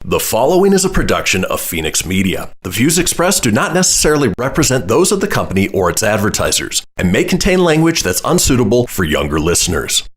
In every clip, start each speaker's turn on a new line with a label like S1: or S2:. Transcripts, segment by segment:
S1: The following is a production of Fenix Media. The views expressed do not necessarily represent those of the company or its advertisers and may contain language that's unsuitable for younger listeners.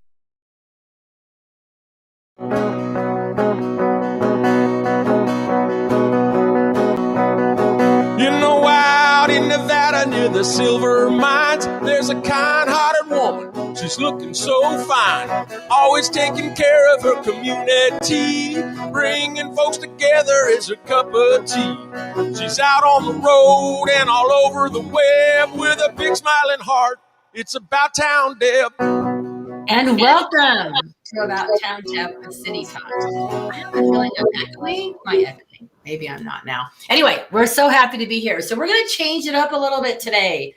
S2: Out in Nevada near the silver mines, there's a kind-hearted woman. She's looking so fine, always taking care of her community. Bringing folks together is her cup of tea. She's out on the road and all over the web with a big smiling heart. It's About Town Deb.
S3: And welcome to About Town Deb with City Talk. I have a feeling I'm echoing. My echoing. Maybe I'm not now. Anyway, we're so happy to be here. So we're going to change it up a little bit today.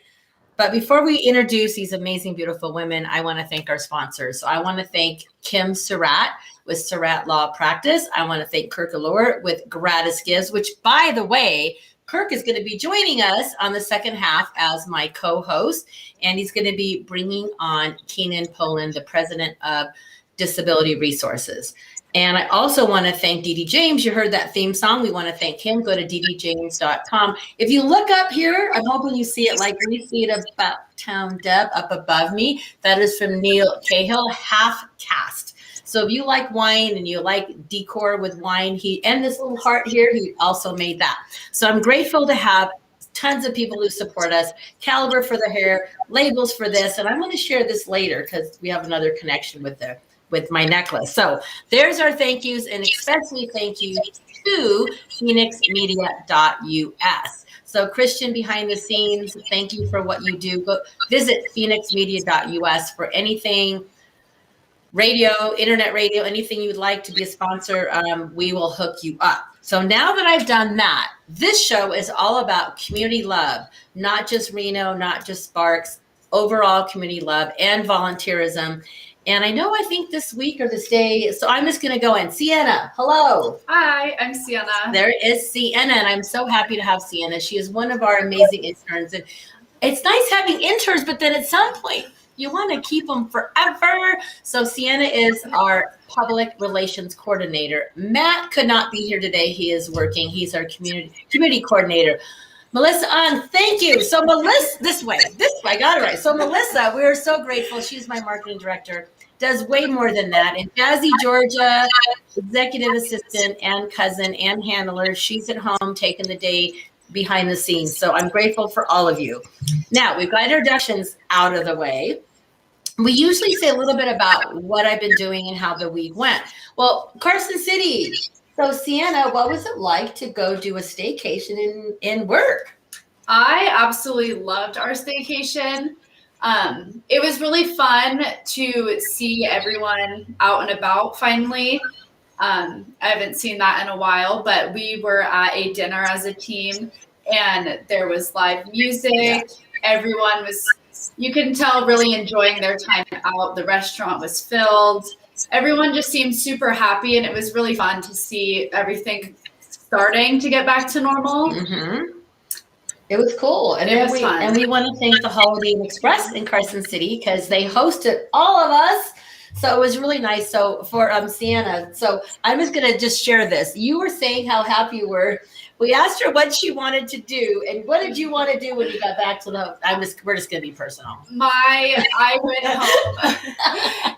S3: But before we introduce these amazing, beautiful women, I want to thank our sponsors. So I want to thank Kim Surratt with Surratt Law Practice. I want to thank Kirk Allaire with GratisGives, which, by the way, Kirk is going to be joining us on the second half as my co-host. And he's going to be bringing on Keenan Poland, the president of Disability Resources. And I also want to thank Dee James. You heard that theme song. We want to thank him. Go to ddjames.com. If you look up here, I'm hoping you see it like we see it About Town Deb up above me. That is from Neil Cahill, Half Cast. So if you like wine and you like decor with wine, and this little heart here, he also made that. So I'm grateful to have tons of people who support us. Caliber for the hair, labels for this. And I'm going to share this later because we have another connection with my necklace. So there's our thank yous, and especially thank you to phoenixmedia.us. So Christian behind the scenes, thank you for what you do. Go visit phoenixmedia.us for anything radio, internet radio, anything you'd like to be a sponsor. We will hook you up. So now that I've done that, this show is all about community love, not just Reno, not just Sparks, overall community love and volunteerism. And I think this week or this day, so I'm just going to go in. Sienna, hello.
S4: Hi, I'm Sienna.
S3: There is Sienna, and I'm so happy to have Sienna. She is one of our amazing interns. And it's nice having interns, but then at some point, you want to keep them forever. So Sienna is our public relations coordinator. Matt could not be here today. He is working. He's our community coordinator. Melissa, thank you. So Melissa, this way, I got it right. So Melissa, we are so grateful. She's my marketing director, does way more than that. And Jazzy Georgia, executive assistant and cousin and handler, she's at home taking the day behind the scenes. So I'm grateful for all of you. Now, we've got introductions out of the way. We usually say a little bit about what I've been doing and how the week went. Well, Carson City. So Sienna, what was it like to go do a staycation in work?
S4: I absolutely loved our staycation. It was really fun to see everyone out and about finally. I haven't seen that in a while, but we were at a dinner as a team and there was live music. Yeah. Everyone was, you can tell, really enjoying their time out. The restaurant was filled. Everyone just seemed super happy, and it was really fun to see everything starting to get back to normal.
S3: Mm-hmm. It was cool. And
S4: it was fun.
S3: And we want to thank the Holiday Inn Express in Carson City because they hosted all of us. So it was really nice. So for Sienna, so I'm just going to just share this. You were saying how happy you were. We asked her what she wanted to do, and what did you want to do when you got back to the home? We're just going to be personal.
S4: I went home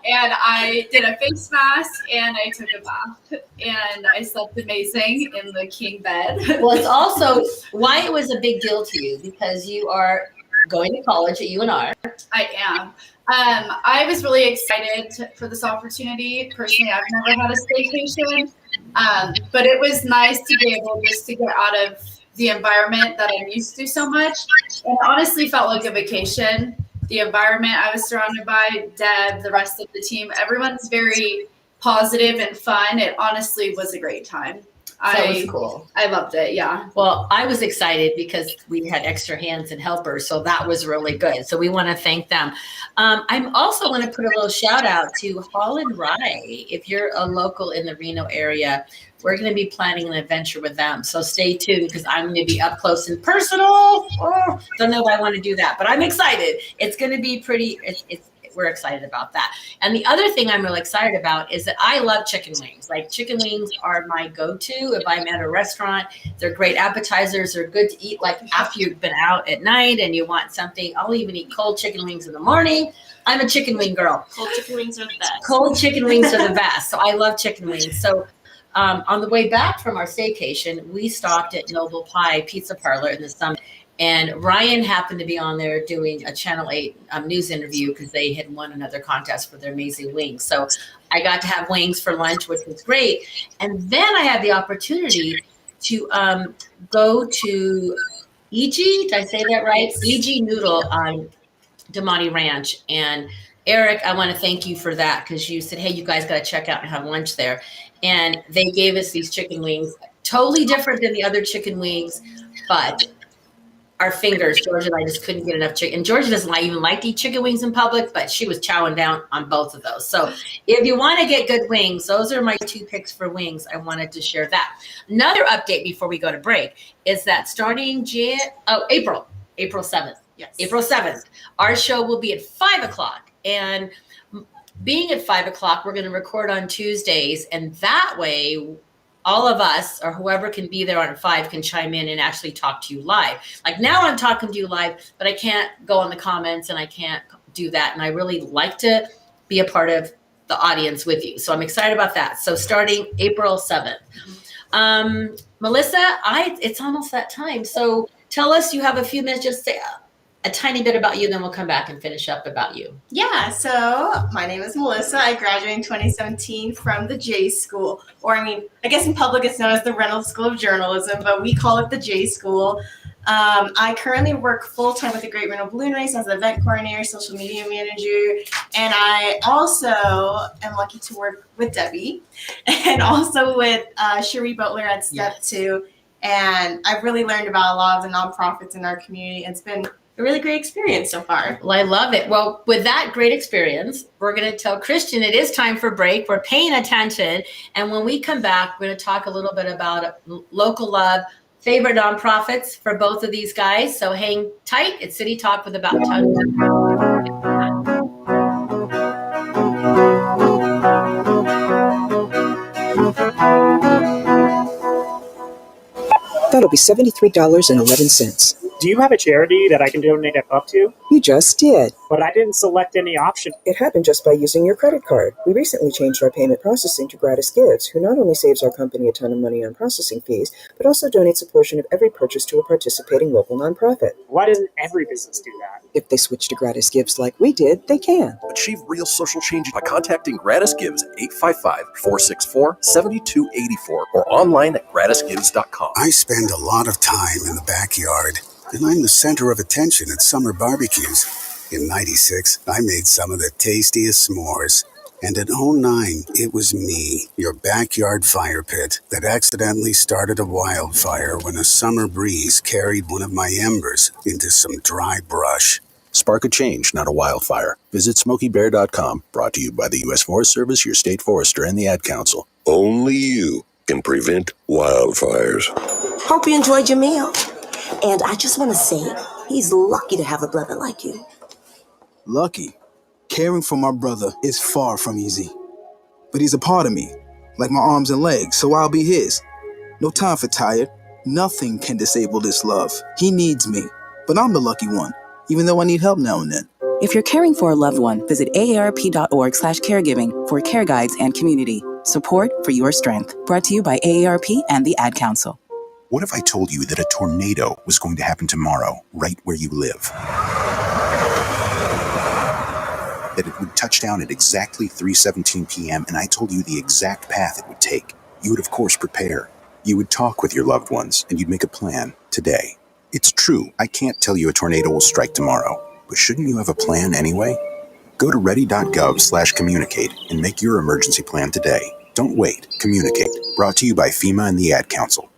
S4: and I did a face mask and I took a bath and I slept amazing in the king bed.
S3: Well, it's also why it was a big deal to you because you are going to college at UNR.
S4: I am. I was really excited for this opportunity. Personally, I've never had a staycation. But it was nice to be able just to get out of the environment that I'm used to so much. And it honestly felt like a vacation. The environment I was surrounded by, Deb, the rest of the team, everyone's very positive and fun. It honestly was a great time.
S3: That was cool.
S4: I loved it. Yeah.
S3: Well, I was excited because we had extra hands and helpers. So that was really good. So we want to thank them. I'm also want to put a little shout out to Hall and Rye. If you're a local in the Reno area, we're going to be planning an adventure with them. So stay tuned because I'm going to be up close and personal. Oh, don't know if I want to do that, but I'm excited. It's going to be pretty. we're excited about that. And the other thing I'm really excited about is that I love chicken wings. Like chicken wings are my go-to if I'm at a restaurant. They're great appetizers. They're good to eat like after you've been out at night and you want something. I'll even eat cold chicken wings in the morning. I'm a chicken wing girl.
S5: Cold chicken wings are the best.
S3: Cold chicken wings are the best. So I love chicken wings. So on the way back from our staycation, we stopped at Noble Pie Pizza Parlor in the summer. And Ryan happened to be on there doing a Channel 8 news interview because they had won another contest for their amazing wings. So I got to have wings for lunch, which was great. And then I had the opportunity to go to EG. Did I say that right? EG Noodle on Damati Ranch. And Eric, I want to thank you for that because you said, hey, you guys got to check out and have lunch there. And they gave us these chicken wings, totally different than the other chicken wings, but our fingers, Georgia and I just couldn't get enough chicken. And Georgia doesn't even like to eat chicken wings in public, but she was chowing down on both of those. So if you want to get good wings, those are my 2 picks for wings. I wanted to share that. Another update before we go to break is that starting April 7th.
S5: Yes.
S3: April 7th, our show will be at 5:00. And being at 5:00, we're going to record on Tuesdays. And that way, all of us or whoever can be there on 5 can chime in and actually talk to you live. Like now I'm talking to you live, but I can't go in the comments and I can't do that. And I really like to be a part of the audience with you. So I'm excited about that. So starting April 7th. Melissa, it's almost that time. So tell us, you have a few minutes, just say a tiny bit about you, then we'll come back and finish up about you.
S6: Yeah, so my name is Melissa. I graduated in 2017 from the J School, or I guess in public it's known as the Reynolds School of Journalism, but we call it the J School. I currently work full-time with the Great Reynolds Balloon Race as an event coordinator, social media manager, and I also am lucky to work with Debbie and also with Cherie Butler at Step 2, and I've really learned about a lot of the nonprofits in our community. It's been a really great experience so far.
S3: Well, I love it. Well, with that great experience, we're going to tell Christian it is time for break. We're paying attention. And when we come back, we're going to talk a little bit about local love, favorite nonprofits for both of these guys. So hang tight. It's City Talk with About Town.
S7: That'll be $73.11.
S8: Do you have a charity that I can donate a buck to?
S7: You just did.
S8: But I didn't select any option.
S7: It happened just by using your credit card. We recently changed our payment processing to GratisGives, who not only saves our company a ton of money on processing fees, but also donates a portion of every purchase to a participating local nonprofit.
S8: Why doesn't every business do that?
S7: If they switch to GratisGives like we did, they can.
S1: Achieve real social change by contacting GratisGives at 855-464-7284 or online at gratisgives.com.
S9: I spend a lot of time in the backyard, and I'm the center of attention at summer barbecues. In '96, I made some of the tastiest s'mores. And in '09, it was me, your backyard fire pit, that accidentally started a wildfire when a summer breeze carried one of my embers into some dry brush.
S10: Spark a change, not a wildfire. Visit SmokeyBear.com. Brought to you by the U.S. Forest Service, your state forester, and the Ad Council.
S11: Only you can prevent wildfires.
S12: Hope you enjoyed your meal. And I just want to say, he's lucky to have a brother like you.
S13: Lucky? Caring for my brother is far from easy. But he's a part of me, like my arms and legs, so I'll be his. No time for tired. Nothing can disable this love. He needs me, but I'm the lucky one, even though I need help now and then.
S14: If you're caring for a loved one, visit aarp.org/caregiving for care guides and community support for your strength. Brought to you by AARP and the Ad Council.
S10: What if I told you that a tornado was going to happen tomorrow, right where you live? That it would touch down at exactly 3:17 p.m., and I told you the exact path it would take. You would, of course, prepare. You would talk with your loved ones, and you'd make a plan today. It's true, I can't tell you a tornado will strike tomorrow, but shouldn't you have a plan anyway? Go to ready.gov/communicate and make your emergency plan today. Don't wait. Communicate. Brought to you by FEMA and the Ad Council.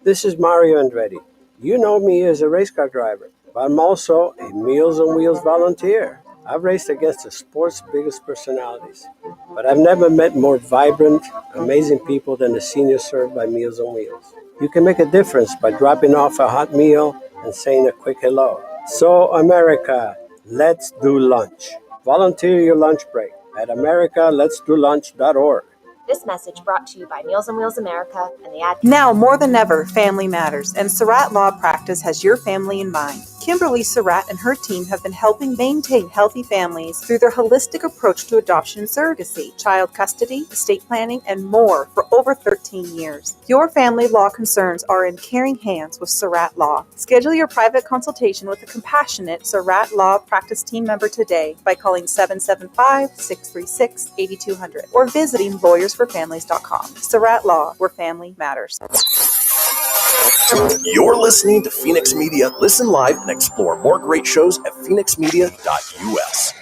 S15: This is Mario Andretti. You know me as a race car driver, but I'm also a Meals on Wheels volunteer. I've raced against the sport's biggest personalities, but I've never met more vibrant, amazing people than the seniors served by Meals on Wheels. You can make a difference by dropping off a hot meal and saying a quick hello. So, America, let's do lunch. Volunteer your lunch break at americaletsdolunch.org.
S5: This message brought to you by Meals on Wheels America and the ad.
S16: Now more than ever, family matters, and Surratt Law Practice has your family in mind. Kimberly Surratt and her team have been helping maintain healthy families through their holistic approach to adoption and surrogacy, child custody, estate planning, and more for over 13 years. Your family law concerns are in caring hands with Surratt Law. Schedule your private consultation with a compassionate Surratt Law Practice team member today by calling 775-636-8200 or visiting lawyersforfamilies.com. Surratt Law, where family matters.
S1: You're listening to Fenix Media. Listen live and explore more great shows at phoenixmedia.us.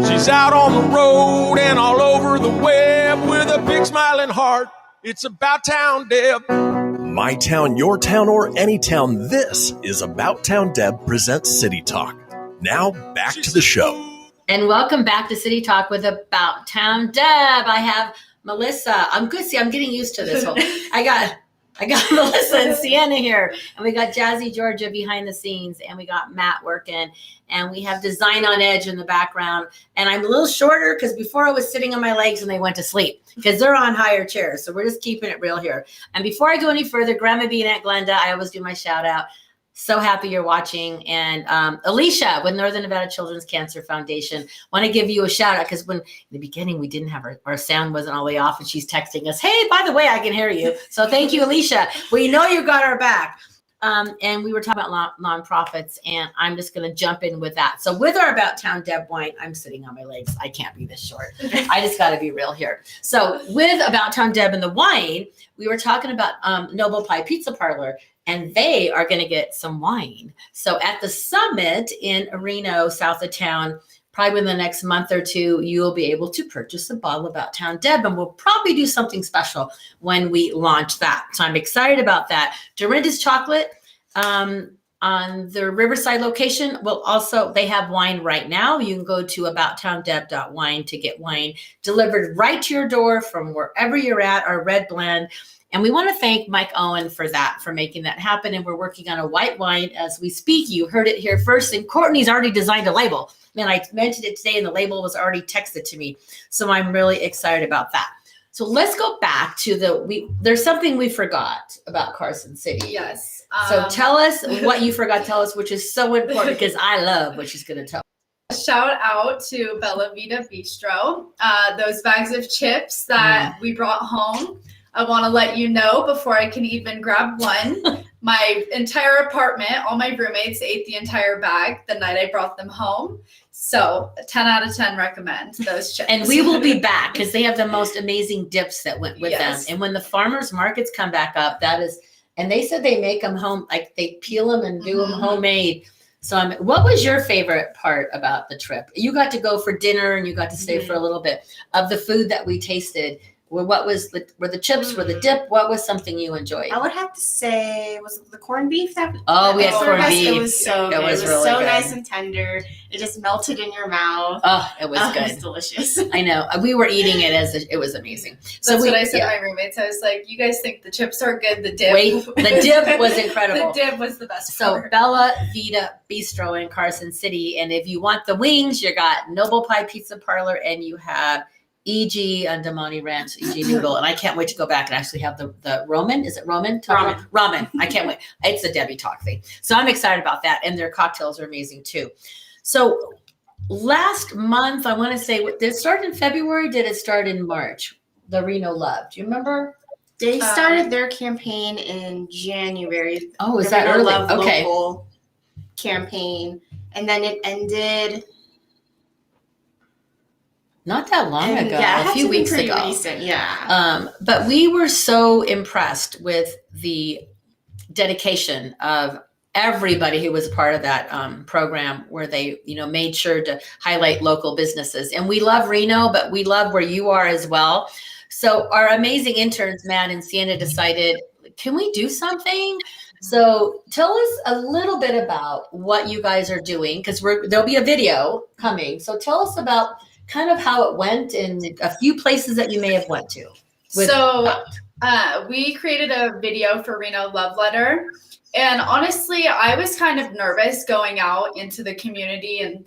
S2: She's out on the road and all over the web with a big smiling heart. It's About Town Deb.
S1: My town, your town, or any town, this is About Town Deb presents City Talk. Now, back to the show.
S3: And welcome back to City Talk with About Town Deb. I have Melissa. I'm good. See, I'm getting used to this whole. I got Melissa and Sienna here, and we got Jazzy Georgia behind the scenes, and we got Matt working, and we have Design on Edge in the background. And I'm a little shorter because before I was sitting on my legs and they went to sleep because they're on higher chairs. So we're just keeping it real here. And before I go any further, Grandma B and Aunt Glenda, I always do my shout out. So happy you're watching. And Alicia with Northern Nevada Children's Cancer Foundation, want to give you a shout out because when in the beginning we didn't have our sound wasn't all the way off, and she's texting us, hey, by the way, I can hear you. So thank you, Alicia. We know you got our back. And we were talking about nonprofits, and I'm just going to jump in with that. So with our About Town Deb wine, I'm sitting on my legs. I can't be this short. I just got to be real here. So with About Town Deb and the wine, we were talking about Noble Pie Pizza Parlor, and they are going to get some wine. So at the summit in Reno, south of town, probably within the next month or two, you'll be able to purchase a bottle of About Town Deb, and we'll probably do something special when we launch that. So I'm excited about that. Dorinda's Chocolate on the Riverside location will also, they have wine right now. You can go to abouttowndeb.wine to get wine delivered right to your door from wherever you're at, our red blend. And we want to thank Mike Owen for making that happen. And we're working on a white wine as we speak. You heard it here first. And Courtney's already designed a label. Man, I mentioned it today and the label was already texted to me. So I'm really excited about that. So let's go back to there's something we forgot about Carson City.
S4: Yes.
S3: So tell us what you forgot to tell us, which is so important because I love what she's going to tell.
S4: Shout out to Bella Vita Bistro. Those bags of chips that we brought home. I want to let you know before I can even grab one, my entire apartment, all my roommates ate the entire bag the night I brought them home. So 10 out of 10 recommend those chips.
S3: And we will be back because they have the most amazing dips that went with them. And when the farmers markets come back up, and they said they make them home, like they peel them and do them homemade. So what was your favorite part about the trip? You got to go for dinner and you got to stay for a little bit of the food that we tasted. Were the chips, were the dip? What was something you enjoyed?
S6: I would have to say, was it the corned beef?
S3: We had corned beef.
S6: It was so good. It was really so nice and tender. It just melted in your mouth.
S3: Oh, it was good.
S6: It was delicious.
S3: I know. We were eating it it was amazing.
S4: That's what I said to my roommates. I was like, you guys think the chips are good. The dip.
S3: The dip was incredible.
S4: The dip was the best
S3: part.
S4: So
S3: Bella Vita Bistro in Carson City. And if you want the wings, you got Noble Pie Pizza Parlor and you have EG on Damani Ranch, EG Noodle. And I can't wait to go back and actually have the Roman. Is it Roman? Ramen. I can't wait. It's a Debbie Talk thing. So I'm excited about that. And their cocktails are amazing too. So last month, I want to say, did it start in February? Did it start in March? The Reno Love. Do you remember?
S6: They started their campaign in January.
S3: Oh, is that early?
S6: Love Local campaign. And then it ended
S3: not that long ago, a few weeks ago.
S6: Recent,
S3: but we were so impressed with the dedication of everybody who was part of that program where they, made sure to highlight local businesses. And we love Reno, but we love where you are as well. So our amazing interns, Matt and Sienna, decided, can we do something? So tell us a little bit about what you guys are doing, because there'll be a video coming. So tell us about kind of how it went in a few places that you may have went to.
S4: We created a video for Reno Love Letter. And honestly, I was kind of nervous going out into the community and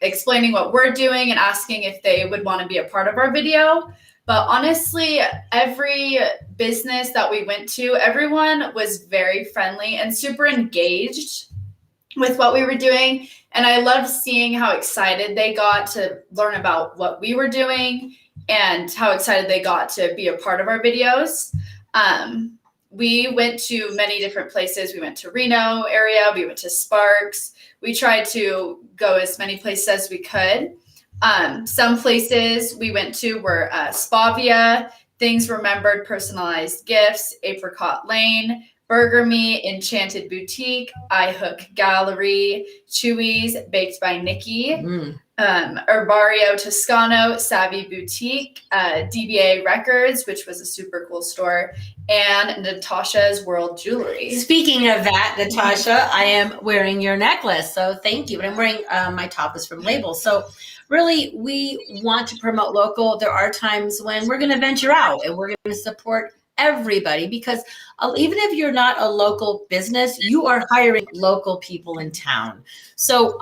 S4: explaining what we're doing and asking if they would want to be a part of our video. But honestly, every business that we went to, everyone was very friendly and super engaged with what we were doing. And I loved seeing how excited they got to learn about what we were doing and how excited they got to be a part of our videos. We went to many different places. We went to Reno area. We went to Sparks. We tried to go as many places as we could. Some places we went to were Spavia, Things Remembered, Personalized Gifts, Apricot Lane, Burger Me, Enchanted Boutique, iHook Gallery, Chewy's, Baked by Nikki, Herbario Toscano, Savvy Boutique, DBA Records, which was a super cool store, and Natasha's World Jewelry.
S3: Speaking of that, Natasha, I am wearing your necklace, so thank you. But I'm wearing my top is from Label. So really, we want to promote local. There are times when we're going to venture out and we're going to support everybody, because even if you're not a local business, you are hiring local people in town. So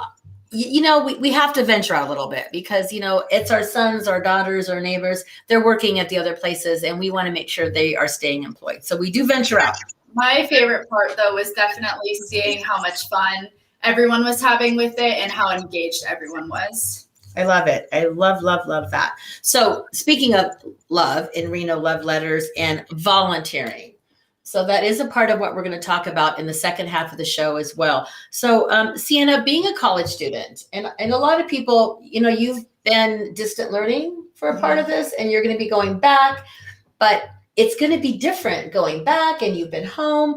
S3: we have to venture out a little bit, because it's our sons, our daughters, our neighbors. They're working at the other places, and we want to make sure they are staying employed. So we do venture out.
S4: My favorite part, though, was definitely seeing how much fun everyone was having with it and how engaged everyone was.
S3: I love it. I love that. So speaking of love in Reno Love Letters and volunteering. So that is a part of what we're going to talk about in the second half of the show as well. So Sienna, being a college student, and a lot of people, you've been distant learning for a part of this, and you're going to be going back, but it's going to be different going back, and you've been home.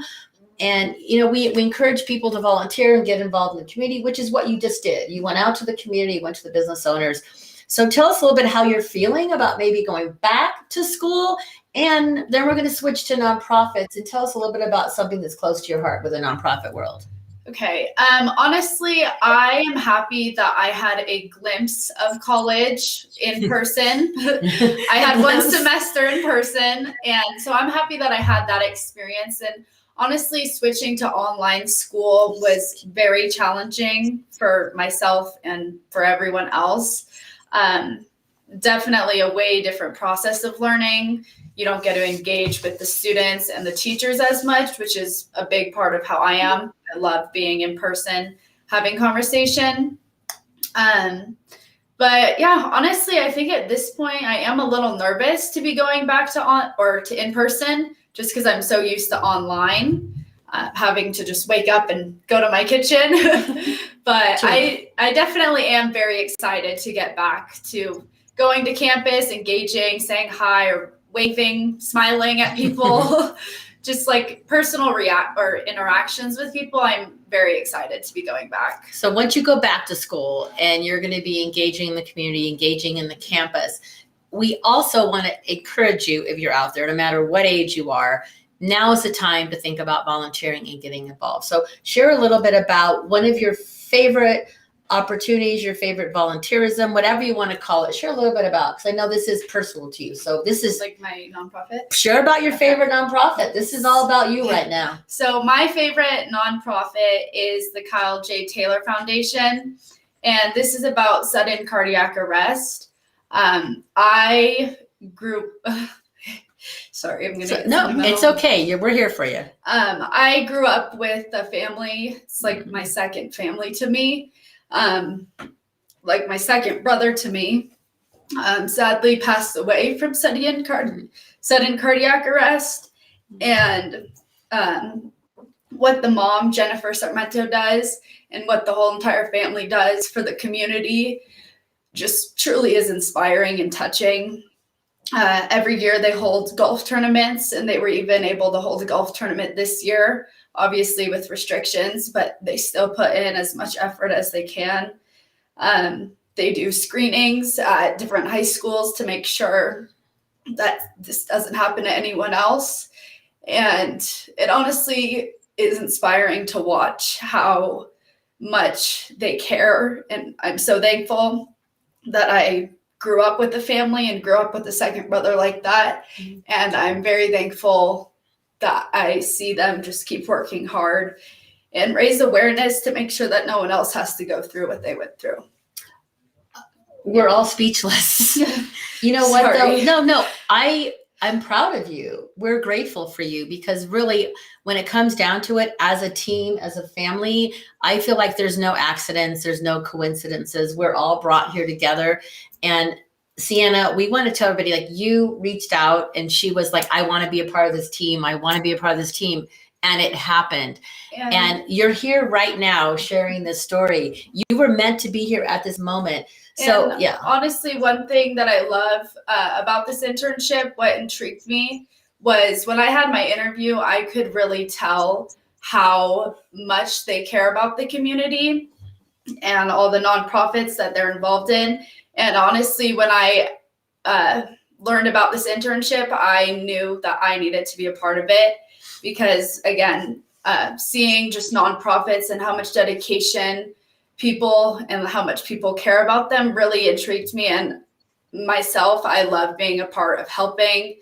S3: And, we encourage people to volunteer and get involved in the community, which is what you just did. You went out to the community, went to the business owners. So tell us a little bit how you're feeling about maybe going back to school. And then we're going to switch to nonprofits, and tell us a little bit about something that's close to your heart with the nonprofit world.
S4: Okay. Honestly, I am happy that I had a glimpse of college in person. I had one semester in person. And so I'm happy that I had that experience. And honestly, switching to online school was very challenging for myself and for everyone else. Definitely a way different process of learning. You don't get to engage with the students and the teachers as much, which is a big part of how I am. I love being in person, having conversation. But yeah, honestly, I think at this point I am a little nervous to be going back to in person, just because I'm so used to online, having to just wake up and go to my kitchen. But sure. I definitely am very excited to get back to going to campus, engaging, saying hi, or waving, smiling at people, just like personal interactions with people. I'm very excited to be going back.
S3: So once you go back to school and you're going to be engaging in the community, engaging in the campus, we also want to encourage you, if you're out there, no matter what age you are, now is the time to think about volunteering and getting involved. So share a little bit about one of your favorite opportunities, your favorite volunteerism, whatever you want to call it. Share a little bit about, because I know this is personal to you. So this is
S4: like my nonprofit.
S3: Share about your favorite nonprofit. This is all about you right now.
S4: So my favorite nonprofit is the Kyle J. Taylor Foundation. And this is about sudden cardiac arrest. I grew sorry, I'm gonna
S3: no, it's okay. We're here for you.
S4: I grew up with a family. It's like my second family to me. Like my second brother to me, sadly passed away from sudden cardiac arrest. And what the mom, Jennifer Sarmento, does and what the whole entire family does for the community just truly is inspiring and touching. Every year they hold golf tournaments, and they were even able to hold a golf tournament this year, obviously with restrictions, but they still put in as much effort as they can. They do screenings at different high schools to make sure that this doesn't happen to anyone else. And it honestly is inspiring to watch how much they care. And I'm so thankful that I grew up with a family and grew up with a second brother like that. And I'm very thankful that I see them just keep working hard and raise awareness to make sure that no one else has to go through what they went through.
S3: We're all speechless. You know what,
S4: Sorry.
S3: though? No, I'm proud of you. We're grateful for you because really, when it comes down to it, as a team, as a family, I feel like there's no accidents, there's no coincidences. We're all brought here together. And Sienna, we want to tell everybody, like, you reached out and she was like, I want to be a part of this team. I want to be a part of this team. And it happened. And you're here right now sharing this story. You were meant to be here at this moment. So,
S4: and
S3: yeah.
S4: Honestly, one thing that I love about this internship, what intrigued me, was when I had my interview, I could really tell how much they care about the community and all the nonprofits that they're involved in. And honestly, when I learned about this internship, I knew that I needed to be a part of it because, again, seeing just nonprofits and how much dedication people and how much people care about them really intrigued me. And myself, I love being a part of helping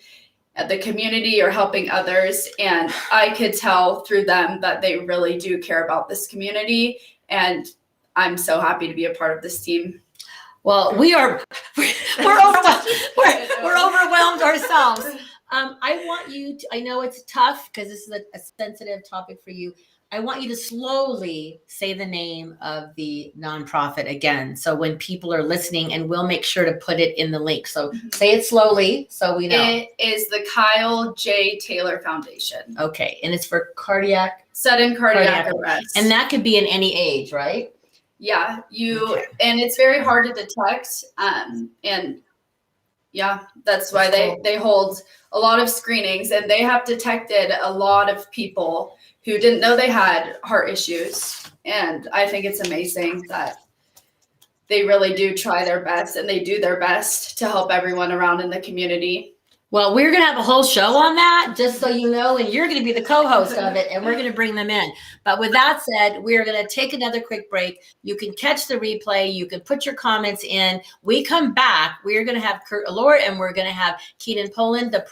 S4: the community or helping others. And I could tell through them that they really do care about this community. And I'm so happy to be a part of this team.
S3: Well, we're overwhelmed ourselves. I want you to, I know it's tough because this is a sensitive topic for you. I want you to slowly say the name of the nonprofit again. So when people are listening, and we'll make sure to put it in the link. So say it slowly so we know.
S4: It is the Kyle J. Taylor Foundation.
S3: Okay. And it's for
S4: sudden cardiac arrest.
S3: And that could be in any age, right?
S4: Yeah, and it's very hard to detect. And yeah, that's why they hold a lot of screenings, and they have detected a lot of people who didn't know they had heart issues. And I think it's amazing that they really do try their best, and they do their best to help everyone around in the community.
S3: Well, we're going to have a whole show on that, just so you know, and you're going to be the co-host of it, and we're going to bring them in. But with that said, we're going to take another quick break. You can catch the replay. You can put your comments in. We come back. We're going to have Kirk Allaire, and we're going to have Keenan Poland, the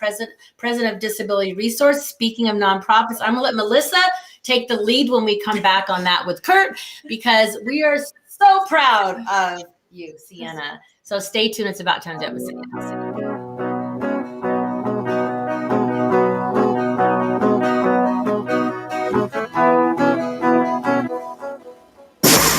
S3: president of Disability Resource. Speaking of nonprofits, I'm going to let Melissa take the lead when we come back on that with Kurt, because we are so proud of you, Sienna. So stay tuned. It's about time to have a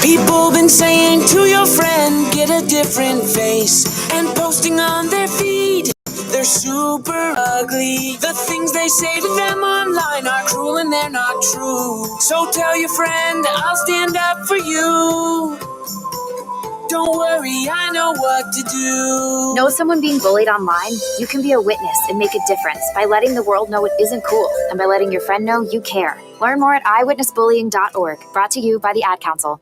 S17: People been saying to your friend, get a different face, and posting on their feed, they're super ugly. The things they say to them online are cruel and they're not true. So tell your friend, I'll stand up for you. Don't worry, I know what to do.
S5: Know someone being bullied online? You can be a witness and make a difference by letting the world know it isn't cool and by letting your friend know you care. Learn more at eyewitnessbullying.org. Brought to you by the Ad Council.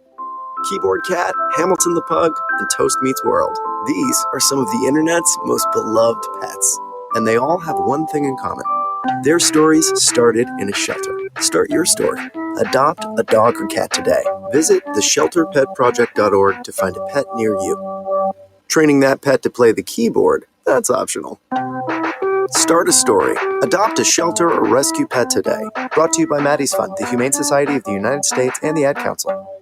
S18: Keyboard Cat, Hamilton the Pug, and Toast Meets World. These are some of the internet's most beloved pets, and they all have one thing in common. Their stories started in a shelter. Start your story. Adopt a dog or cat today. Visit theshelterpetproject.org to find a pet near you. Training that pet to play the keyboard, that's optional. Start a story. Adopt a shelter or rescue pet today. Brought to you by Maddie's Fund, the Humane Society of the United States, and the Ad Council.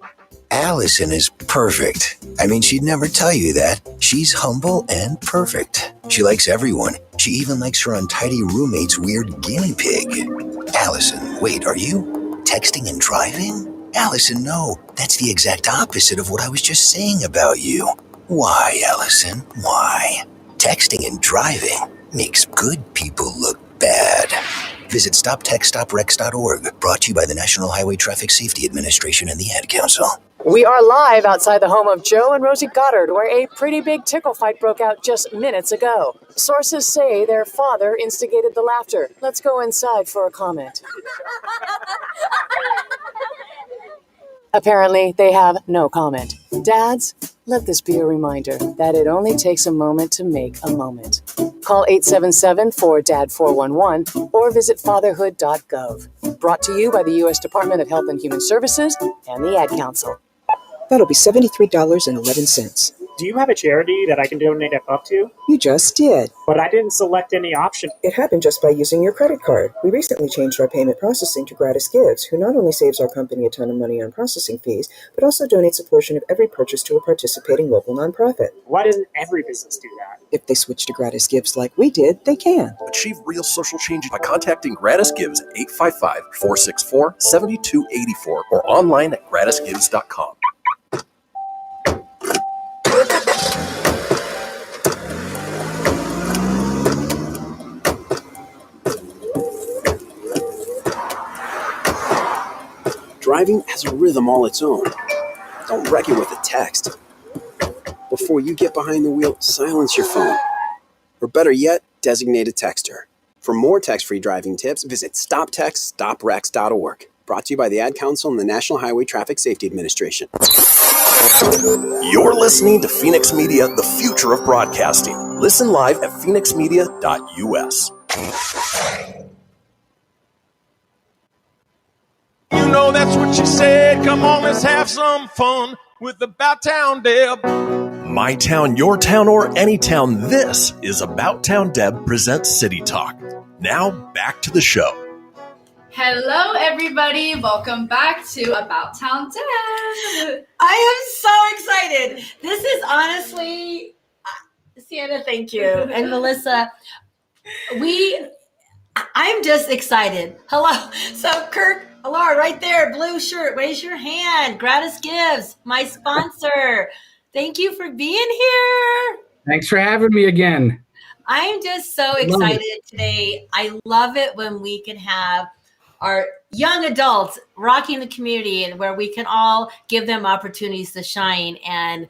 S19: Allison is perfect. I mean, she'd never tell you that. She's humble and perfect. She likes everyone. She even likes her untidy roommate's weird guinea pig. Allison, wait, are you texting and driving? Allison, no. That's the exact opposite of what I was just saying about you. Why, Allison? Why? Texting and driving makes good people look bad. Visit StopTextStopWrecks.org. Brought to you by the National Highway Traffic Safety Administration and the Ad Council.
S20: We are live outside the home of Joe and Rosie Goddard, where a pretty big tickle fight broke out just minutes ago. Sources say their father instigated the laughter. Let's go inside for a comment. Apparently, they have no comment. Dads, let this be a reminder that it only takes a moment to make a moment. Call 877-4DAD-411 or visit fatherhood.gov. Brought to you by the U.S. Department of Health and Human Services and the Ad Council.
S7: That'll be $73.11.
S8: Do you have a charity that I can donate a buck to?
S7: You just did.
S8: But I didn't select any option.
S7: It happened just by using your credit card. We recently changed our payment processing to GratisGives, who not only saves our company a ton of money on processing fees, but also donates a portion of every purchase to a participating local nonprofit.
S8: Why doesn't every business do that?
S7: If they switch to GratisGives like we did, they can.
S1: Achieve real social change by contacting GratisGives at 855-464-7284 or online at gratisgives.com.
S18: Driving has a rhythm all its own. Don't wreck it with a text. Before you get behind the wheel, silence your phone. Or better yet, designate a texter. For more text-free driving tips, visit stoptextstoprex.org. Brought to you by the Ad Council and the National Highway Traffic Safety Administration.
S1: You're listening to Fenix Media, the future of broadcasting. Listen live at phoenixmedia.us.
S2: You know that's what she said. Come on, let's have some fun with About Town Deb.
S1: My town, your town, or any town, this is About Town Deb presents City Talk. Now, back to the show.
S4: Hello, everybody. Welcome back to About Town Deb.
S3: I am so excited. This is honestly, Sienna, thank you. And Melissa, I'm just excited. Hello. So Kirk Allaire, right there, blue shirt, raise your hand. GratisGives, my sponsor. Thank you for being here.
S21: Thanks for having me again.
S3: I'm just so excited today. I love it when we can have our young adults rocking the community and where we can all give them opportunities to shine. And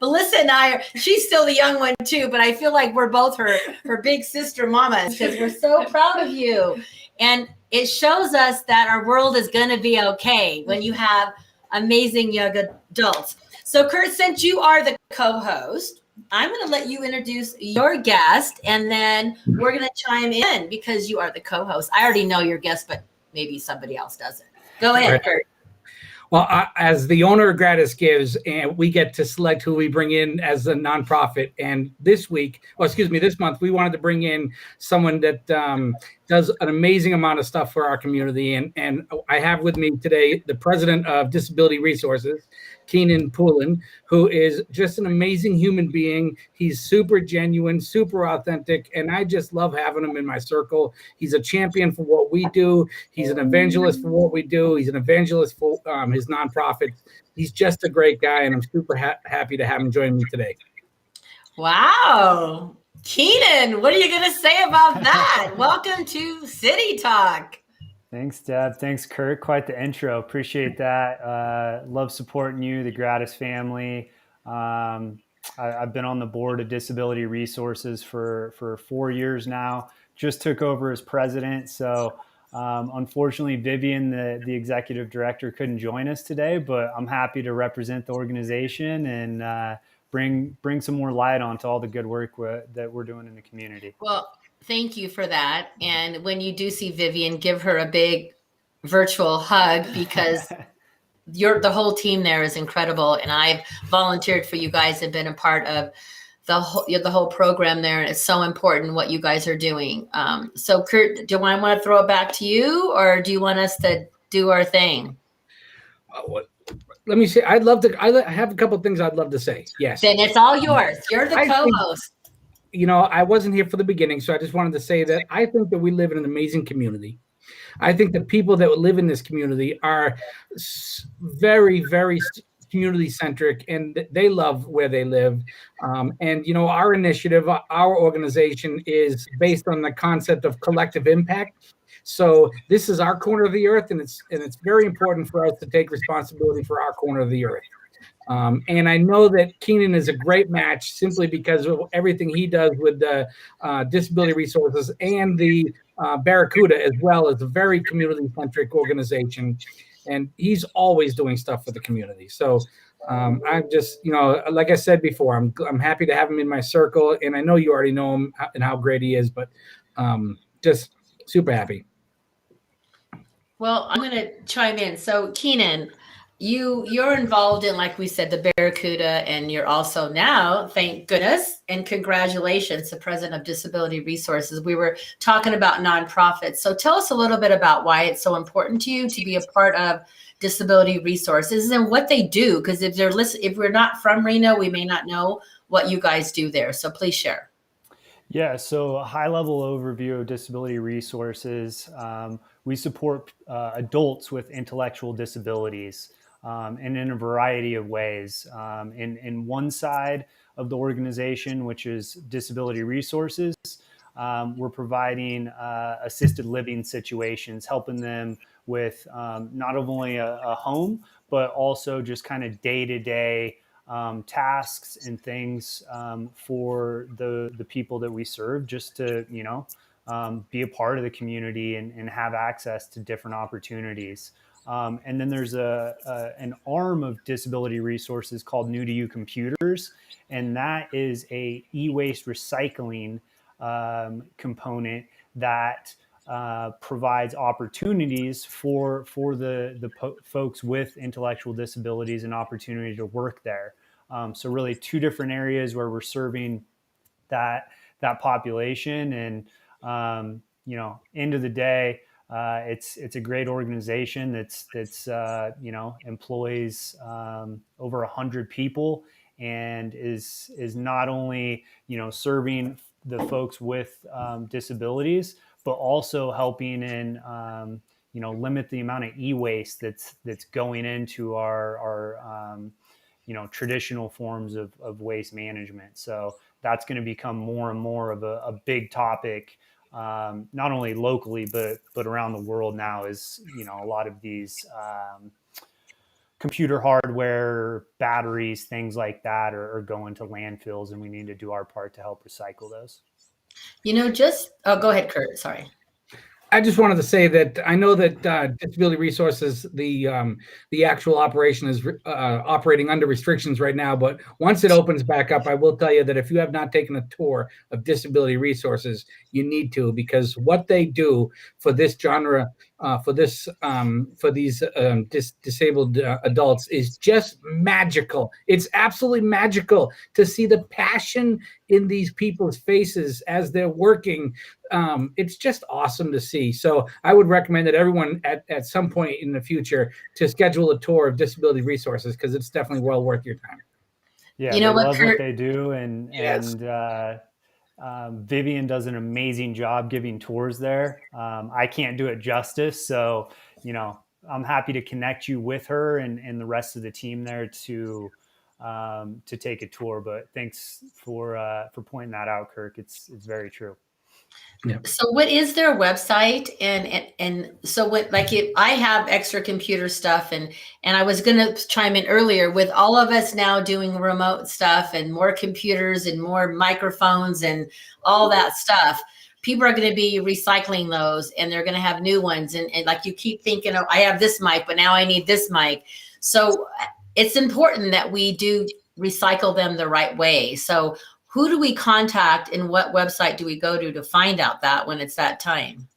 S3: Melissa and she's still the young one too, but I feel like we're both her big sister mamas because we're so proud of you. And it shows us that our world is going to be okay when you have amazing young adults. So Kurt, since you are the co-host, I'm going to let you introduce your guest, and then we're going to chime in because you are the co-host. I already know your guest, but maybe somebody else doesn't. Go ahead, right. Kurt.
S21: Well, as the owner of GratisGives, and we get to select who we bring in as a nonprofit. And this month, we wanted to bring in someone that does an amazing amount of stuff for our community. And I have with me today the president of Disability Resources, Keenan Poulin, who is just an amazing human being. He's super genuine, super authentic, and I just love having him in my circle. He's a champion for what we do. He's an evangelist for what we do. He's an evangelist for his nonprofit. He's just a great guy, and I'm super happy to have him join me today.
S3: Wow. Keenan, what are you going to say about that? Welcome to City Talk.
S22: Thanks, Deb. Thanks, Kirk. Quite the intro. Appreciate that. Love supporting you, the Gratis family. I've been on the board of Disability Resources for 4 years now. Just took over as president. So unfortunately, Vivian, the executive director, couldn't join us today, but I'm happy to represent the organization and bring some more light onto all the good work that we're doing in the community.
S3: Well, thank you for that. And when you do see Vivian, give her a big virtual hug because the whole team there is incredible. And I've volunteered for you guys and been a part of the whole program there. And it's so important what you guys are doing. So Kurt, do I want to throw it back to you, or do you want us to do our thing?
S21: Let me say, I have a couple of things I'd love to say. Yes.
S3: Then it's all yours. You're the co-host.
S21: I wasn't here for the beginning, so I just wanted to say that I think that we live in an amazing community. I think the people that live in this community are very, very community-centric, and they love where they live. Our initiative, our organization is based on the concept of collective impact. So this is our corner of the earth, and it's very important for us to take responsibility for our corner of the earth. And I know that Keenan is a great match simply because of everything he does with the Disability Resources and the Barracuda, as well as a very community-centric organization. And he's always doing stuff for the community. So I'm just, like I said before, I'm happy to have him in my circle. And I know you already know him and how great he is, but just super happy.
S3: Well, I'm going to chime in. So Keenan, you're involved in, like we said, the Barracuda, and you're also now, thank goodness and congratulations, the president of Disability Resources. We were talking about nonprofits. So tell us a little bit about why it's so important to you to be a part of Disability Resources and what they do. Because if we're not from Reno, we may not know what you guys do there. So please share.
S22: Yeah, so a high-level overview of Disability Resources. We support adults with intellectual disabilities and in a variety of ways. In one side of the organization, which is Disability Resources, we're providing assisted living situations, helping them with not only a home, but also just kind of day-to-day tasks and things for the people that we serve, just to, be a part of the community and have access to different opportunities. And then there's an arm of Disability Resources called New to You Computers, and that is a e-waste recycling component that provides opportunities for the folks with intellectual disabilities and opportunity to work there. So really two different areas where we're serving that population. And end of the day, it's a great organization that's employs over 100 people and is not only serving the folks with disabilities, but also helping in limit the amount of e-waste that's going into our traditional forms of waste management. So that's going to become more and more of a big topic, not only locally but around the world now. Is a lot of these computer hardware, batteries, things like that are going to landfills, and we need to do our part to help recycle those.
S3: Go ahead, Kurt. Sorry.
S21: I just wanted to say that I know that Disability Resources, the actual operation is operating under restrictions right now. But once it opens back up, I will tell you that if you have not taken a tour of Disability Resources, you need to, because what they do for this genre, for these disabled adults is just magical. It's absolutely magical to see the passion in these people's faces as they're working. It's just awesome to see. So I would recommend that everyone at some point in the future to schedule a tour of Disability Resources, because it's definitely well worth your time.
S22: Yeah, they love what they do, and Vivian does an amazing job giving tours there. I can't do it justice, so I'm happy to connect you with her and the rest of the team there to take a tour. But thanks for pointing that out, Kirk. It's very true.
S21: Yeah.
S3: So what is their website? And so what, like, if I have extra computer stuff, and I was going to chime in earlier, with all of us now doing remote stuff and more computers and more microphones and all that stuff, people are going to be recycling those, and they're going to have new ones. And like, you keep thinking, oh, I have this mic, but now I need this mic. So it's important that we do recycle them the right way. So who do we contact, and what website do we go to find out that when it's that time?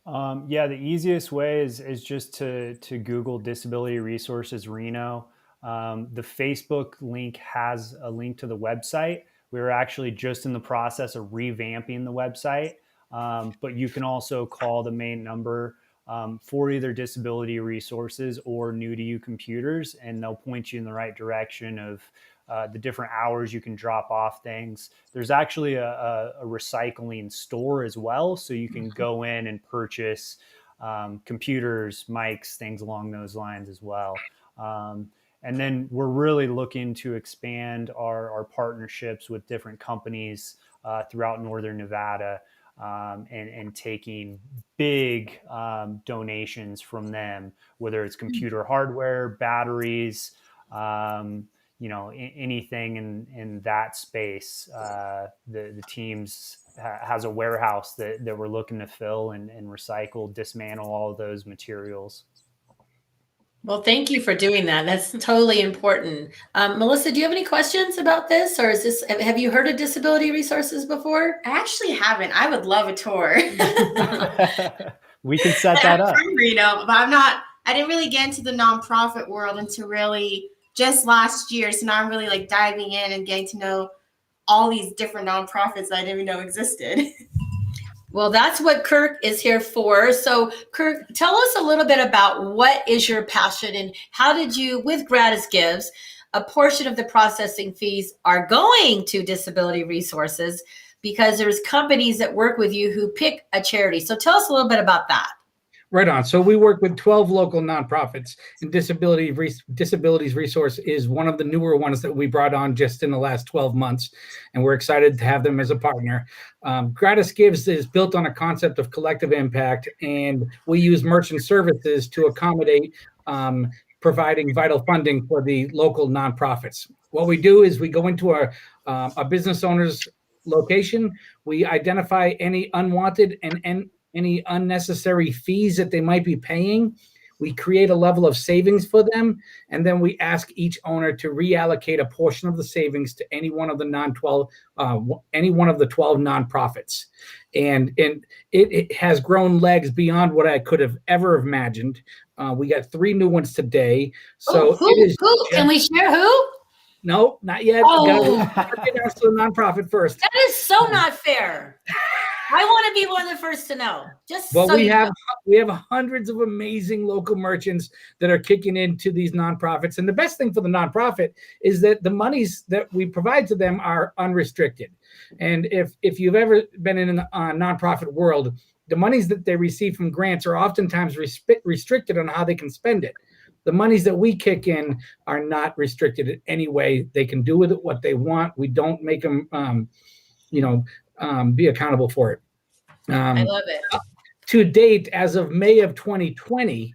S22: The easiest way is just to Google Disability Resources Reno. The Facebook link has a link to the website. We were actually just in the process of revamping the website, but you can also call the main number for either Disability Resources or New to You Computers, and they'll point you in the right direction of the different hours you can drop off things. There's actually a recycling store as well, so you can go in and purchase computers, mics, things along those lines as well. And then we're really looking to expand our partnerships with different companies throughout Northern Nevada, and taking big donations from them, whether it's computer hardware, batteries, anything in that space. The teams has a warehouse that we're looking to fill and recycle, dismantle all of those materials.
S3: Well, thank you for doing that. That's totally important. Melissa, do you have any questions about this, or have you heard of Disability Resources before?
S6: I actually haven't. I would love a tour.
S22: We can set that up.
S6: I'm from Reno, but I'm not I didn't really get into the nonprofit world until really just last year. So now I'm really like diving in and getting to know all these different nonprofits that I didn't even know existed.
S3: Well, that's what Kirk is here for. So Kirk, tell us a little bit about what is your passion and how did you, with GratisGives, a portion of the processing fees are going to disability resources because there's companies that work with you who pick a charity. So tell us a little bit about that.
S21: Right on. So we work with 12 local nonprofits, and Disabilities Resource is one of the newer ones that we brought on just in the last 12 months, and we're excited to have them as a partner. GratisGives is built on a concept of collective impact, and we use merchant services to accommodate providing vital funding for the local nonprofits. What we do is we go into a business owner's location, we identify any unwanted and any unnecessary fees that they might be paying. We create a level of savings for them, and then we ask each owner to reallocate a portion of the savings to any one of the 12 nonprofits. And it has grown legs beyond what I could have ever imagined. We got 3 new ones today. So
S3: who? Can we share who?
S21: No, not yet.
S3: Oh.
S21: Get us to the nonprofit first.
S3: That is so not fair. I want to be one of the first to know.
S21: We have hundreds of amazing local merchants that are kicking into these nonprofits. And the best thing for the nonprofit is that the monies that we provide to them are unrestricted. And if you've ever been in a nonprofit world, the monies that they receive from grants are oftentimes restricted on how they can spend it. The monies that we kick in are not restricted in any way. They can do with it what they want. We don't make them, be accountable for it.
S3: I love it.
S21: To date, as of May of 2020,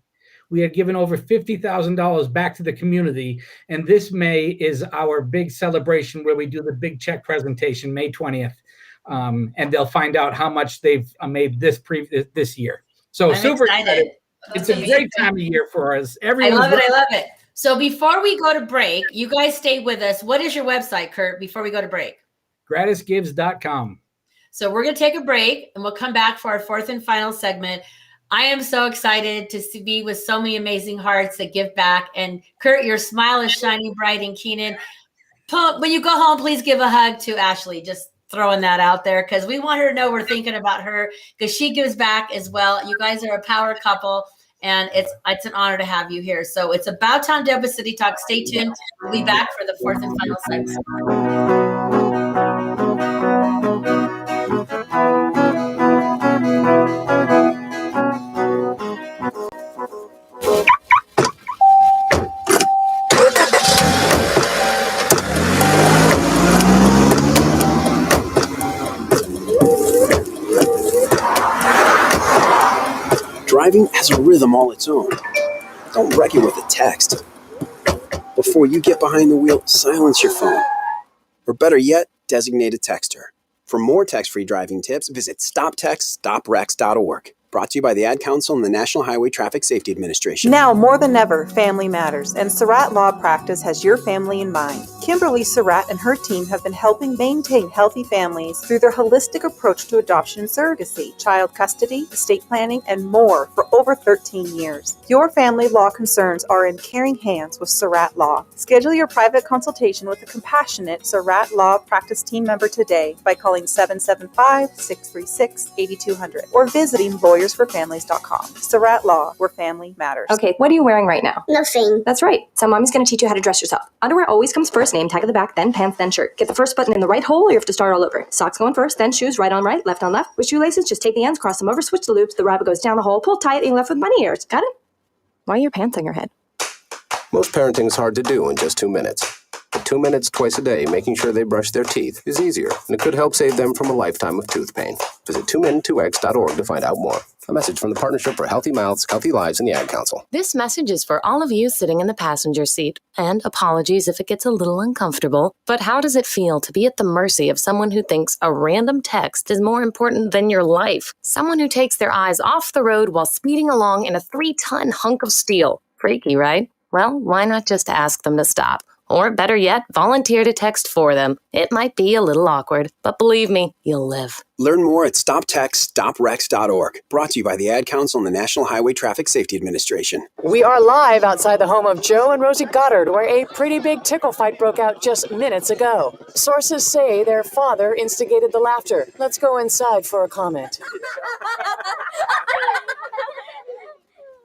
S21: we had given over $50,000 back to the community. And this May is our big celebration where we do the big check presentation, May 20th. And they'll find out how much they've made this year. So
S3: I'm
S21: super
S3: excited.
S21: It's a great time of year for us.
S3: I love it. So before we go to break, you guys stay with us. What is your website, Kurt, before we go to break?
S21: GratisGives.com.
S3: So we're going to take a break and we'll come back for our 4th and final segment. I am so excited to be with so many amazing hearts that give back. And Kurt, your smile is shining bright. And Keenan, when you go home, please give a hug to Ashley. Just throwing that out there because we want her to know we're thinking about her because she gives back as well. You guys are a power couple, and it's an honor to have you here. So it's About Town Delta City Talk. Stay tuned. We'll be back for the 4th and final segment.
S18: Driving has a rhythm all its own. Don't wreck it with a text. Before you get behind the wheel, silence your phone. Or better yet, designate a texter. For more text-free driving tips, visit stoptextstoprex.org. Brought to you by the Ad Council and the National Highway Traffic Safety Administration.
S16: Now more than ever, family matters, and Surratt Law Practice has your family in mind. Kimberly Surratt and her team have been helping maintain healthy families through their holistic approach to adoption and surrogacy, child custody, estate planning, and more for over 13 years. Your family law concerns are in caring hands with Surratt Law. Schedule your private consultation with a compassionate Surratt Law Practice team member today by calling 775-636-8200 or visiting lawyersforfamilies.com. Surratt Law, where family matters.
S9: Okay, what are you wearing right now?
S11: Nothing.
S9: That's right. So mommy's going to teach you how to dress yourself. Underwear always comes first, name tag at the back, then pants, then shirt. Get the first button in the right hole or you have to start all over. Socks going first, then shoes, right on right, left on left. With shoelaces, just take the ends, cross them over, switch the loops, the rabbit goes down the hole, pull tight, and you're left with bunny ears. Got it? Why are your pants on your head?
S23: Most parenting is hard to do in just 2 minutes. But 2 minutes twice a day making sure they brush their teeth is easier, and it could help save them from a lifetime of tooth pain. Visit 2min2x.org to find out more. A message from the Partnership for Healthy Mouths, Healthy Lives, and the Ad Council.
S24: This message is for all of you sitting in the passenger seat. And apologies if it gets a little uncomfortable. But how does it feel to be at the mercy of someone who thinks a random text is more important than your life? Someone who takes their eyes off the road while speeding along in a 3-ton hunk of steel. Freaky, right? Well, why not just ask them to stop? Or better yet, volunteer to text for them. It might be a little awkward, but believe me, you'll live.
S11: Learn more at stoptextstoprex.org. Brought to you by the Ad Council and the National Highway Traffic Safety Administration.
S20: We are live outside the home of Joe and Rosie Goddard, where a pretty big tickle fight broke out just minutes ago. Sources say their father instigated the laughter. Let's go inside for a comment.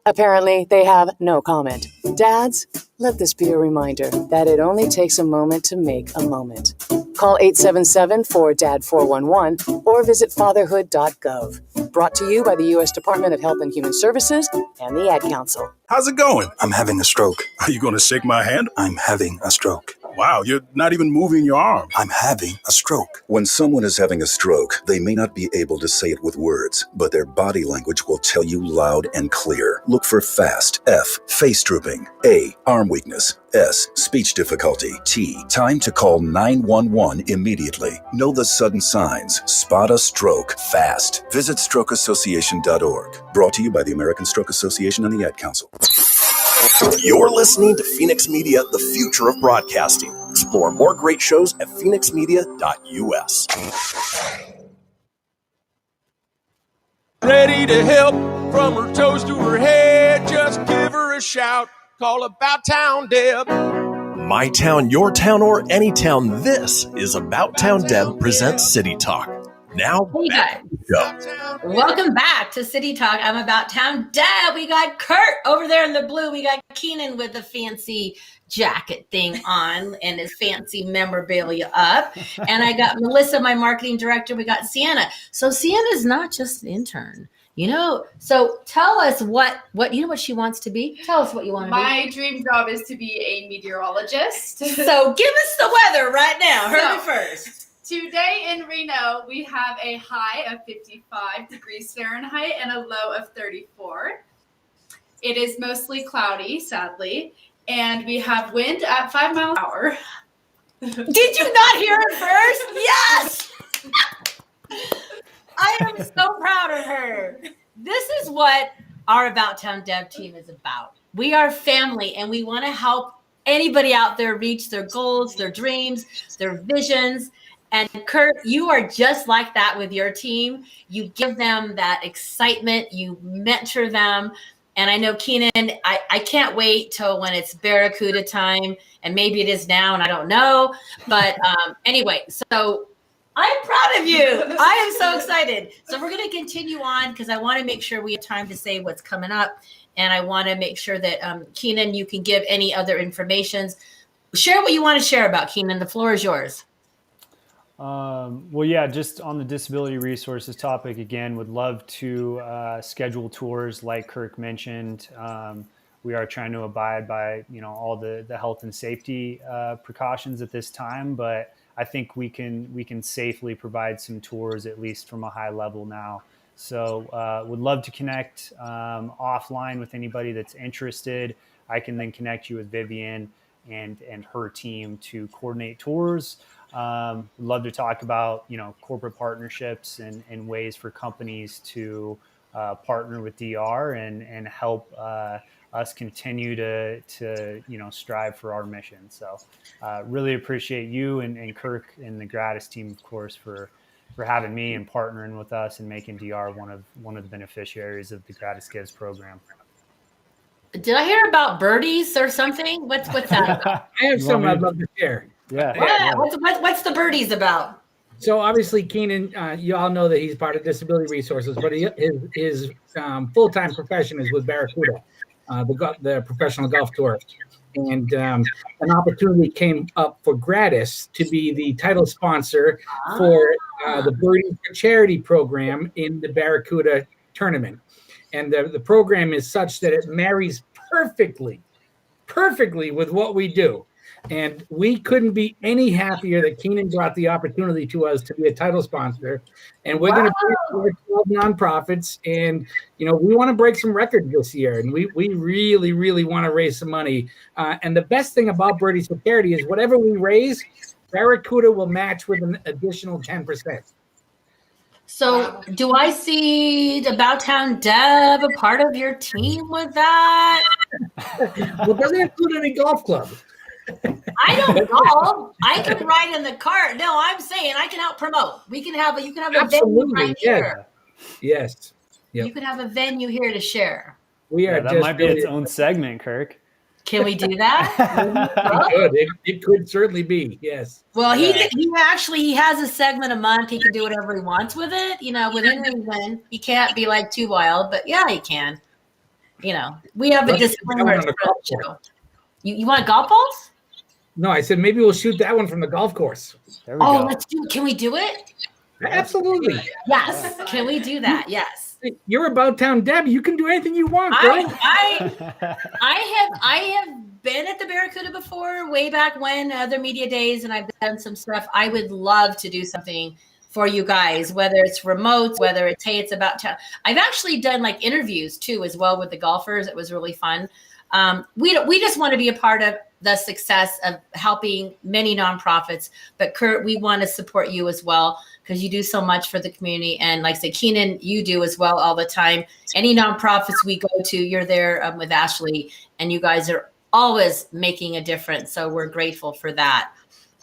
S20: Apparently, they have no comment. Dads, let this be a reminder that it only takes a moment to make a moment. Call 877-4DAD-411 or visit fatherhood.gov. Brought to you by the U.S. Department of Health and Human Services and the Ad Council.
S12: How's it going?
S13: I'm having a stroke.
S12: Are you going to shake my hand?
S13: I'm having a stroke.
S12: Wow, you're not even moving your arm.
S13: I'm having a stroke.
S10: When someone is having a stroke, they may not be able to say it with words, but their body language will tell you loud and clear. Look for FAST. F, face drooping. A, arm weakness. S, speech difficulty. T, time to call 911 immediately. Know the sudden signs. Spot a stroke fast. Visit strokeassociation.org. Brought to you by the American Stroke Association and the Ad Council.
S1: You're listening to Fenix Media, the future of broadcasting. Explore more great shows at phoenixmedia.us.
S2: Ready to help from her toes to her head. Just give her a shout. Call About Town Deb.
S1: My town, your town, or any town, this is About Town Deb presents City Talk. Now,
S3: hey guys.
S1: Go.
S3: Welcome back to City Talk. I'm About Town Deb. We got Kurt over there in the blue. We got Keenan with the fancy jacket thing on and his fancy memorabilia up. And I got Melissa, my marketing director. We got Sienna. So Sienna's not just an intern. You know, so tell us what you know what she wants to be. Tell us what you want to be.
S4: My dream job is to be a meteorologist.
S3: So give us the weather right now. Heard it first.
S4: Today in Reno, we have a high of 55 degrees Fahrenheit and a low of 34. It is mostly cloudy, sadly, and we have wind at 5 miles an hour.
S3: Did you not hear it first? Yes! I am so proud of her. This is what our About Town Deb team is about. We are family, and we want to help anybody out there reach their goals, their dreams, their visions. And Kurt, you are just like that with your team. You give them that excitement. You mentor them. And I know, Keenan, I can't wait till when it's Barracuda time. And maybe it is now, and I don't know. But anyway, so I'm proud of you. I am so excited. So we're going to continue on because I want to make sure we have time to say what's coming up. And I want to make sure that, Keenan, you can give any other information. Share what you want to share about, Keenan. The floor is yours.
S22: Well, yeah, just on the disability resources topic, again, would love to schedule tours like Kirk mentioned. We are trying to abide by, all the health and safety precautions at this time, but I think we can safely provide some tours, at least from a high level now. So would love to connect offline with anybody that's interested. I can then connect you with Vivian and her team to coordinate tours. Love to talk about, corporate partnerships and ways for companies to partner with DR and help us continue to strive for our mission. So really appreciate you and Kirk and the Gratis team, of course, for having me and partnering with us and making DR one of the beneficiaries of the GratisGives program.
S3: Did I hear about birdies or something? What's that about?
S21: I have something I'd love to share.
S22: Yeah.
S3: What's the birdies about?
S21: So obviously, Keenan, you all know that he's part of Disability Resources, but his full-time profession is with Barracuda, the professional golf tour. And an opportunity came up for Gratis to be the title sponsor for the Birdie for Charity program in the Barracuda tournament. And the program is such that it marries perfectly with what we do. And we couldn't be any happier that Keenan brought the opportunity to us to be a title sponsor. And we're going to be 12 nonprofits. And, we want to break some records this year. And we really, really want to raise some money. And the best thing about Birdies for Charity is whatever we raise, Barracuda will match with an additional 10%.
S3: So do I see About Town Deb a part of your team with that?
S21: Well, doesn't include any golf club.
S3: I don't golf. I can ride in the cart. No, I'm saying I can out promote. You can have a venue
S21: Absolutely.
S3: right
S21: Yes.
S3: here.
S21: Yes. Yep.
S3: You can have a venue here to share.
S21: We are
S22: that
S21: just
S22: might be its own segment, Kirk.
S3: Can we do that?
S21: It could certainly be. Yes.
S3: Well, he has a segment a month. He can do whatever he wants with it. Within reason. He can't be like too wild, but yeah, he can. We have a disclaimer. You want golf balls?
S21: No, I said maybe we'll shoot that one from the golf course.
S22: There we go.
S3: Let's do it. Can we do it?
S21: Absolutely.
S3: Yes. Can we do that? Yes.
S21: You're about town Deb. You can do anything you want, girl.
S3: I have been at the Barracuda before, way back when, other media days, and I've done some stuff. I would love to do something for you guys, whether it's remote, whether it's, hey, it's about town. I've actually done like interviews too, as well, with the golfers. It was really fun. We just want to be a part of the success of helping many nonprofits. But Kurt, we want to support you as well, because you do so much for the community. And like I say, Keenan, you do as well all the time. Any nonprofits we go to, you're there with Ashley, and you guys are always making a difference. So we're grateful for that.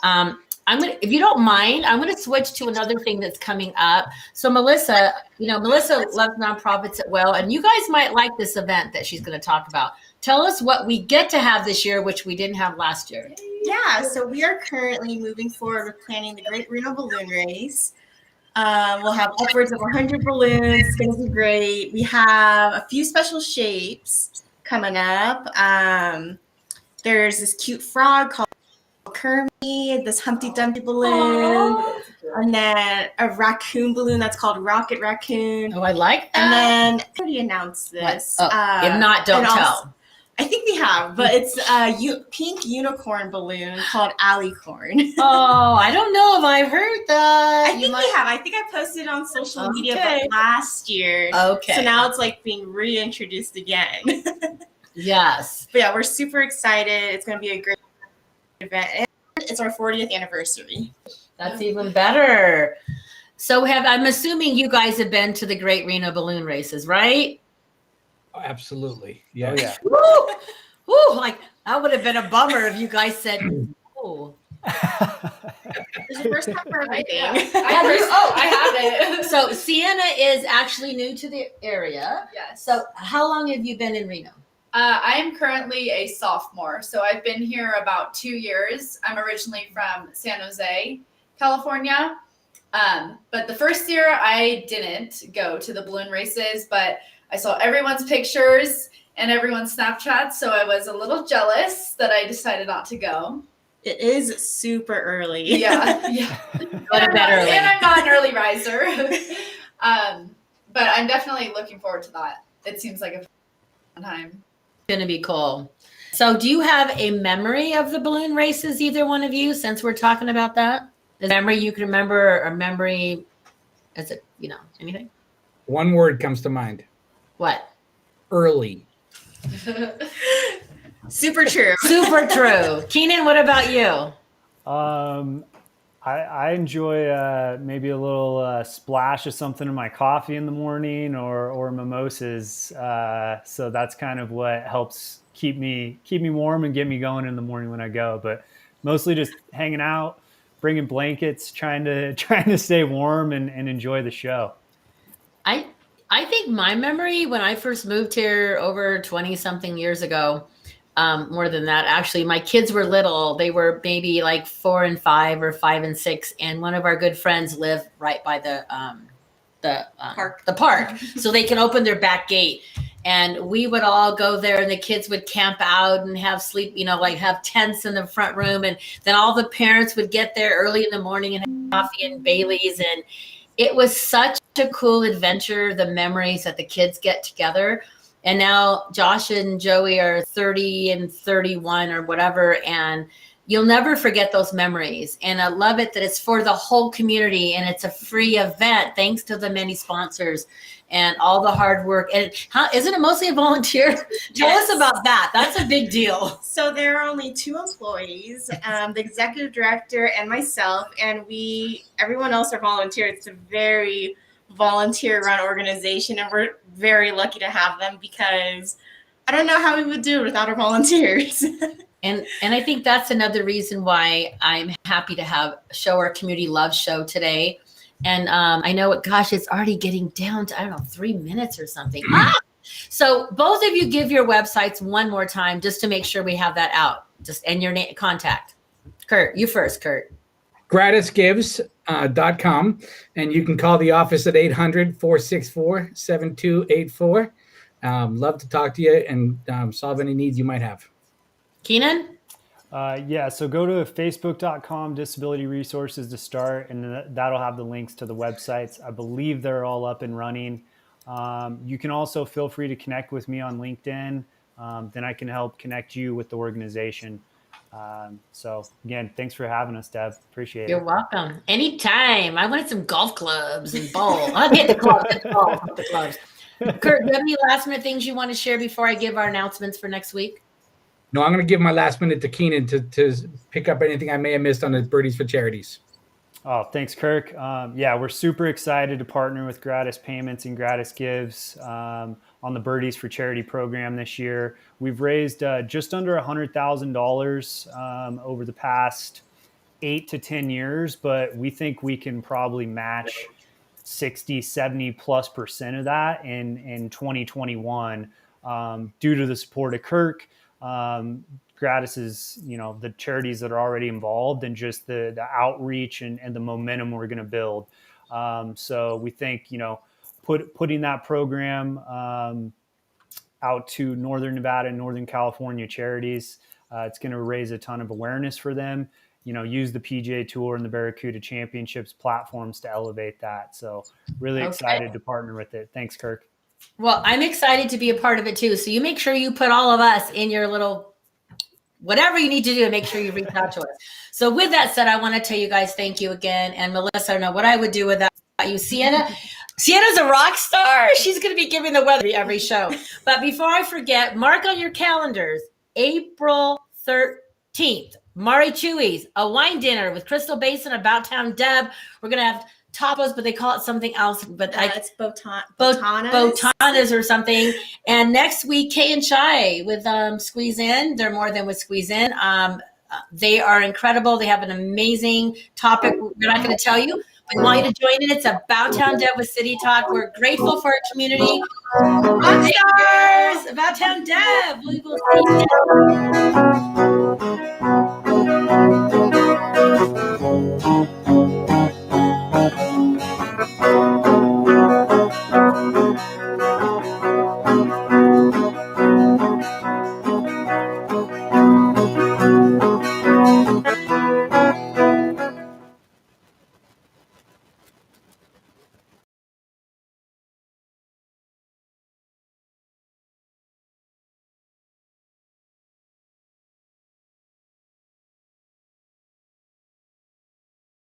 S3: If you don't mind, I'm going to switch to another thing that's coming up. So Melissa loves nonprofits at well, and you guys might like this event that she's going to talk about. Tell us what we get to have this year, which we didn't have last year.
S6: Yeah, so we are currently moving forward with planning the Great Reno Balloon Race. We'll have upwards of 100 balloons. It's going to be great. We have a few special shapes coming up. There's this cute frog called Kermit, this Humpty Dumpty balloon, and then a raccoon balloon that's called Rocket Raccoon.
S3: Oh, I like that.
S6: And then I already announced this.
S3: If not, don't tell.
S6: I think we have, but it's a pink unicorn balloon called Alicorn.
S3: Oh, I don't know if I've heard that.
S6: I think we have. I think I posted on social media but last year.
S3: Okay.
S6: So now it's like being reintroduced again.
S3: Yes.
S6: But yeah, we're super excited. It's going to be a great event. And it's our 40th anniversary.
S3: That's even better. So I'm assuming you guys have been to the Great Reno Balloon Races, right?
S21: Absolutely. Yeah.
S22: Oh, yeah.
S3: Woo! Woo! Like, that would have been a bummer if you guys said, oh.
S6: It's the first time for everything.
S4: I have it.
S3: So Sienna is actually new to the area.
S4: Yes.
S3: So how long have you been in Reno?
S4: I am currently a sophomore, so I've been here about 2 years. I'm originally from San Jose, California. But the first year I didn't go to the balloon races, but I saw everyone's pictures and everyone's Snapchats, so I was a little jealous that I decided not to go.
S6: It is super early.
S4: Yeah. And I'm not an early riser. But I'm definitely looking forward to that. It seems like a fun time.
S3: Going to be cool. So do you have a memory of the balloon races, either one of you, since we're talking about that? A memory you can remember, or memory, anything?
S21: One word comes to mind.
S3: What?
S21: Early.
S6: Super true.
S3: Super true. Keenan, what about you?
S22: I enjoy maybe a little splash of something in my coffee in the morning, or mimosas. So that's kind of what helps keep me warm and get me going in the morning when I go. But mostly just hanging out, bringing blankets, trying to stay warm and enjoy the show.
S3: I think my memory when I first moved here over 20 something years ago, more than that, actually, my kids were little. They were maybe like 4 and 5 or 5 and 6. And one of our good friends lived right by the park. So they can open their back gate. And we would all go there, and the kids would camp out and have sleep, like have tents in the front room. And then all the parents would get there early in the morning and have coffee and Baileys. And it was such a cool adventure, the memories that the kids get together. And now Josh and Joey are 30 and 31 or whatever, and you'll never forget those memories. And I love it that it's for the whole community, and it's a free event thanks to the many sponsors and all the hard work. And isn't it mostly a volunteer? Tell us about that. That's a big deal.
S6: So there are only 2 employees, the executive director and myself, and everyone else are volunteers. It's a very volunteer-run organization, and we're very lucky to have them, because I don't know how we would do it without our volunteers.
S3: And I think that's another reason why I'm happy to show our community love show today. And I know it's already getting down to, I don't know, 3 minutes or something. So both of you give your websites one more time just to make sure we have that out. And your name, contact. Kurt, you first, Kurt.
S21: GratisGives.com, and you can call the office at 800-464-7284. Love to talk to you and solve any needs you might have.
S3: Keenan?
S22: So go to facebook.com disability resources to start, and that'll have the links to the websites. I believe they're all up and running. You can also feel free to connect with me on LinkedIn. Then I can help connect you with the organization. So again, thanks for having us, Deb. Appreciate it.
S3: You're welcome. Anytime. I wanted some golf clubs and ball. I'll hit the clubs. The clubs. Kurt, do you have any last minute things you want to share before I give our announcements for next week?
S21: No, I'm going to give my last minute to Keenan to pick up anything I may have missed on the Birdies for Charities.
S22: Oh, thanks, Kirk. We're super excited to partner with Gratis Payments and GratisGives on the Birdies for Charity program this year. We've raised just under $100,000 over the past 8 to 10 years, but we think we can probably match 60-70+% of that in 2021 due to the support of Kirk. Gratis is, the charities that are already involved and just the outreach and the momentum we're going to build. So we think, putting that program out to Northern Nevada and Northern California charities, it's going to raise a ton of awareness for them. Use the PGA Tour and the Barracuda Championships platforms to elevate that. So really excited to partner with it. Thanks, Kirk.
S3: Well, I'm excited to be a part of it too. So you make sure you put all of us in your little whatever you need to do to make sure you reach out to us. So with that said, I want to tell you guys thank you again. And Melissa, I don't know what I would do without you. Sienna's a rock star. She's going to be giving the weather every show. But before I forget, mark on your calendars, April 13th, Mari Chewy's, a wine dinner with Crystal Basin, About Town Deb. We're going to have tapas, but they call it something else. But
S6: it's botanas
S3: or something. And next week, Kay and Shy with Squeeze In. They're more than with Squeeze In. They are incredible. They have an amazing topic. We're not going to tell you. We want you to join in. It's About Town Deb with City Talk. We're grateful for our community. Rock stars! About Town Deb. We will see you.